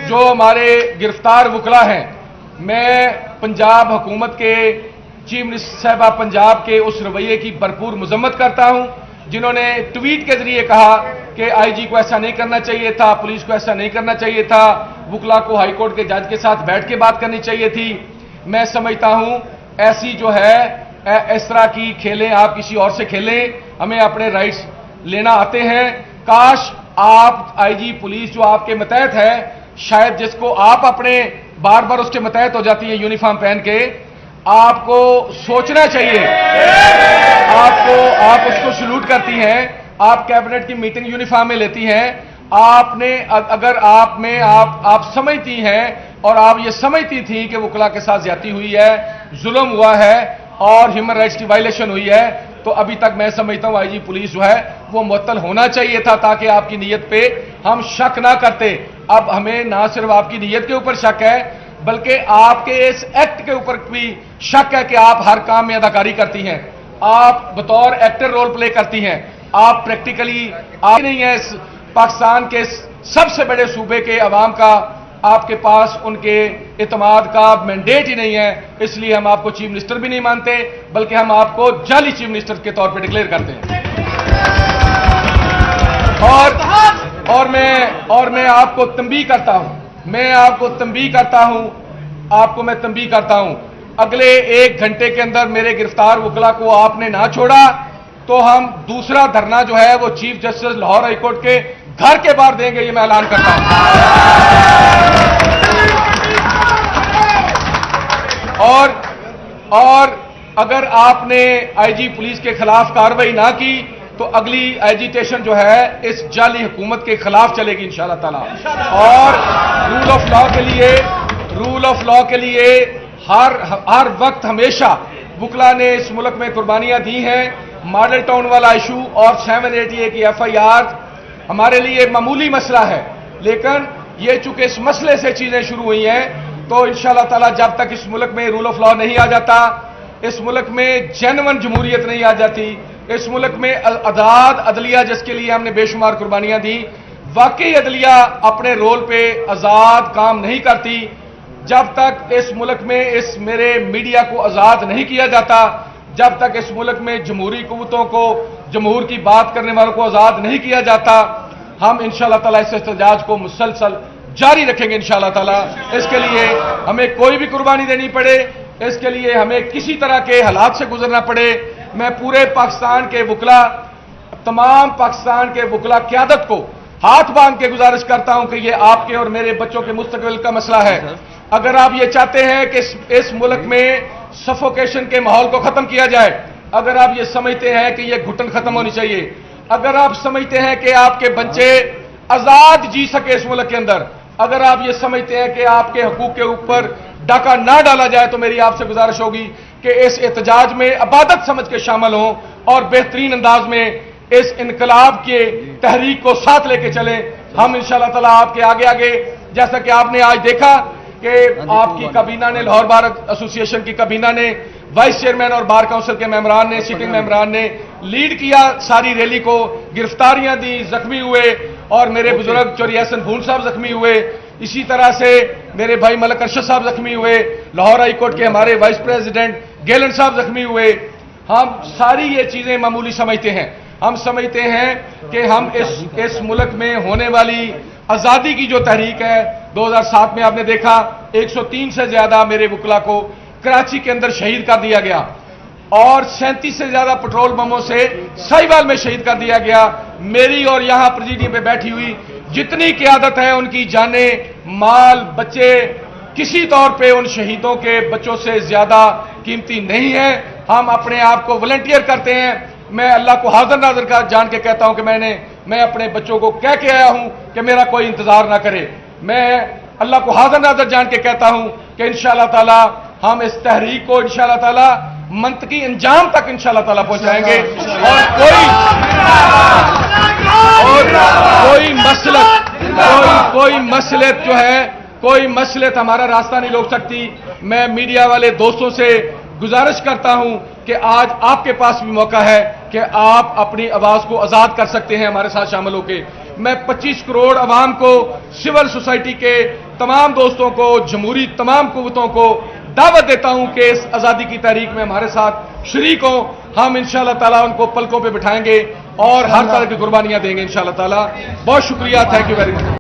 جو ہمارے گرفتار وکلا ہیں، میں پنجاب حکومت کے چیف منسٹر صاحبہ پنجاب کے اس رویے کی بھرپور مذمت کرتا ہوں جنہوں نے ٹویٹ کے ذریعے کہا کہ آئی جی کو ایسا نہیں کرنا چاہیے تھا، پولیس کو ایسا نہیں کرنا چاہیے تھا، وکلا کو ہائی کورٹ کے جج کے ساتھ بیٹھ کے بات کرنی چاہیے تھی۔ میں سمجھتا ہوں ایسی جو ہے اس طرح کی کھیلیں آپ کسی اور سے کھیلیں، ہمیں اپنے رائٹس لینا آتے ہیں۔ کاش آپ آئی جی پولیس جو آپ کے متحد ہے، شاید جس کو آپ اپنے بار بار اس کے متحد ہو جاتی ہیں یونیفارم پہن کے، آپ کو سوچنا چاہیے، آپ اس کو سلوٹ کرتی ہیں، آپ کیبنٹ کی میٹنگ یونیفارم میں لیتی ہیں، آپ نے اگر آپ سمجھتی ہیں اور آپ یہ سمجھتی تھی کہ وکلا کے ساتھ زیادتی ہوئی ہے، ظلم ہوا ہے اور ہیومن رائٹس کی وائلیشن ہوئی ہے، تو ابھی تک میں سمجھتا ہوں آئی جی پولیس جو ہے وہ معطل ہونا چاہیے تھا تاکہ آپ کی نیت پہ ہم شک نہ کرتے۔ اب ہمیں نہ صرف آپ کی نیت کے اوپر شک ہے بلکہ آپ کے اس ایکٹ کے اوپر بھی شک ہے کہ آپ ہر کام میں اداکاری کرتی ہیں، آپ بطور ایکٹر رول پلے کرتی ہیں، آپ پریکٹیکلی آپ نہیں ہیں اس پاکستان کے سب سے بڑے صوبے کے عوام کا آپ کے پاس ان کے اعتماد کا مینڈیٹ ہی نہیں ہے، اس لیے ہم آپ کو چیف منسٹر بھی نہیں مانتے بلکہ ہم آپ کو جعلی چیف منسٹر کے طور پہ ڈکلیئر کرتے ہیں۔ اور میں آپ کو تنبیہ کرتا ہوں، آپ کو میں تنبیہ کرتا ہوں، اگلے 1 گھنٹے کے اندر میرے گرفتار وکلا کو آپ نے نہ چھوڑا تو ہم دوسرا دھرنا جو ہے وہ chief justice Lahore high court کے گھر کے باہر دیں گے، یہ میں اعلان کرتا ہوں۔ اور اگر آپ نے آئی جی پولیس کے خلاف کارروائی نہ کی تو اگلی ایجیٹیشن جو ہے اس جعلی حکومت کے خلاف چلے گی انشاءاللہ تعالی۔ اور رول آف لا کے لیے ہر وقت ہمیشہ وکلا نے اس ملک میں قربانیاں دی ہیں۔ ماڈل ٹاؤن والا ایشو اور 780 کی FIR ہمارے لیے معمولی مسئلہ ہے، لیکن یہ چونکہ اس مسئلے سے چیزیں شروع ہوئی ہیں تو انشاءاللہ تعالی جب تک اس ملک میں رول آف لا نہیں آ جاتا، اس ملک میں جینون جمہوریت نہیں آ جاتی، اس ملک میں آزاد عدلیہ جس کے لیے ہم نے بے شمار قربانیاں دی، واقعی عدلیہ اپنے رول پہ آزاد کام نہیں کرتی، جب تک اس ملک میں اس میرے میڈیا کو آزاد نہیں کیا جاتا، جب تک اس ملک میں جمہوری قوتوں کو، جمہور کی بات کرنے والوں کو آزاد نہیں کیا جاتا، ہم انشاءاللہ تعالی اس احتجاج کو مسلسل جاری رکھیں گے انشاءاللہ تعالی۔ اس کے لیے ہمیں کوئی بھی قربانی دینی پڑے، اس کے لیے ہمیں کسی طرح کے حالات سے گزرنا پڑے، میں پورے پاکستان کے وکلا، تمام پاکستان کے وکلا قیادت کو ہاتھ باندھ کے گزارش کرتا ہوں کہ یہ آپ کے اور میرے بچوں کے مستقبل کا مسئلہ ہے۔ اگر آپ یہ چاہتے ہیں کہ اس ملک میں سفوکیشن کے ماحول کو ختم کیا جائے، اگر آپ یہ سمجھتے ہیں کہ یہ گھٹن ختم ہونی چاہیے، اگر آپ سمجھتے ہیں کہ آپ کے بچے آزاد جی سکے اس ملک کے اندر، اگر آپ یہ سمجھتے ہیں کہ آپ کے حقوق کے اوپر ڈاکہ نہ ڈالا جائے تو میری آپ سے گزارش ہوگی کہ اس احتجاج میں عبادت سمجھ کے شامل ہوں اور بہترین انداز میں اس انقلاب کے تحریک کو ساتھ لے کے چلیں۔ ہم انشاءاللہ تعالی آپ کے آگے جیسا کہ آپ نے آج دیکھا کہ آپ کی کابینہ نے، لاہور بار ایسوسی ایشن کی کابینہ نے، وائس چیئرمین اور بار کونسل کے ممبران نے، سٹنگ ممبران نے لیڈ کیا ساری ریلی کو، گرفتاریاں دی، زخمی ہوئے، اور میرے بزرگ چوری احسن بھون صاحب زخمی ہوئے، اسی طرح سے میرے بھائی ملک ارشد صاحب زخمی ہوئے، لاہور ہائی کورٹ کے ہمارے وائس پریزیڈنٹ گیلن صاحب زخمی ہوئے۔ ہم ساری یہ چیزیں معمولی سمجھتے ہیں، ہم سمجھتے ہیں کہ ہم اس ملک میں ہونے والی آزادی کی جو تحریک ہے، 2007 میں آپ نے دیکھا 103 سے زیادہ میرے وکلا کو کراچی کے اندر شہید کر دیا گیا، اور 37 سے زیادہ پٹرول بموں سے ساہیوال میں شہید کر دیا گیا۔ میری اور یہاں پریزیڈیم پہ بیٹھی ہوئی جتنی قیادت ہے، ان کی جانیں، مال، بچے کسی طور پہ ان شہیدوں کے بچوں سے زیادہ قیمتی نہیں ہیں۔ ہم اپنے آپ کو والنٹیئر کرتے ہیں۔ میں اللہ کو حاضر ناظر کا جان کے کہتا ہوں کہ میں اپنے بچوں کو کہہ کے آیا ہوں کہ میرا کوئی انتظار نہ کرے۔ میں اللہ کو حاضر ناظر جان کے کہتا ہوں کہ انشاءاللہ تعالی ہم اس تحریک کو انشاءاللہ تعالی منطقی انجام تک انشاءاللہ تعالی پہنچائیں گے، اور کوئی مسلط جو ہے، کوئی مسلط ہمارا راستہ نہیں روک سکتی۔ میں میڈیا والے دوستوں سے گزارش کرتا ہوں کہ آج آپ کے پاس بھی موقع ہے کہ آپ اپنی آواز کو آزاد کر سکتے ہیں ہمارے ساتھ شامل ہو کے۔ میں 25 کروڑ عوام کو، سول سوسائٹی کے تمام دوستوں کو، جمہوری تمام قوتوں کو دعوت دیتا ہوں کہ اس آزادی کی تحریک میں ہمارے ساتھ شریک ہوں. ہم انشاءاللہ تعالیٰ ان کو پلکوں پہ بٹھائیں گے اور ہر طرح کی قربانیاں دیں گے انشاءاللہ تعالیٰ. بہت شکریہ. Thank you very much.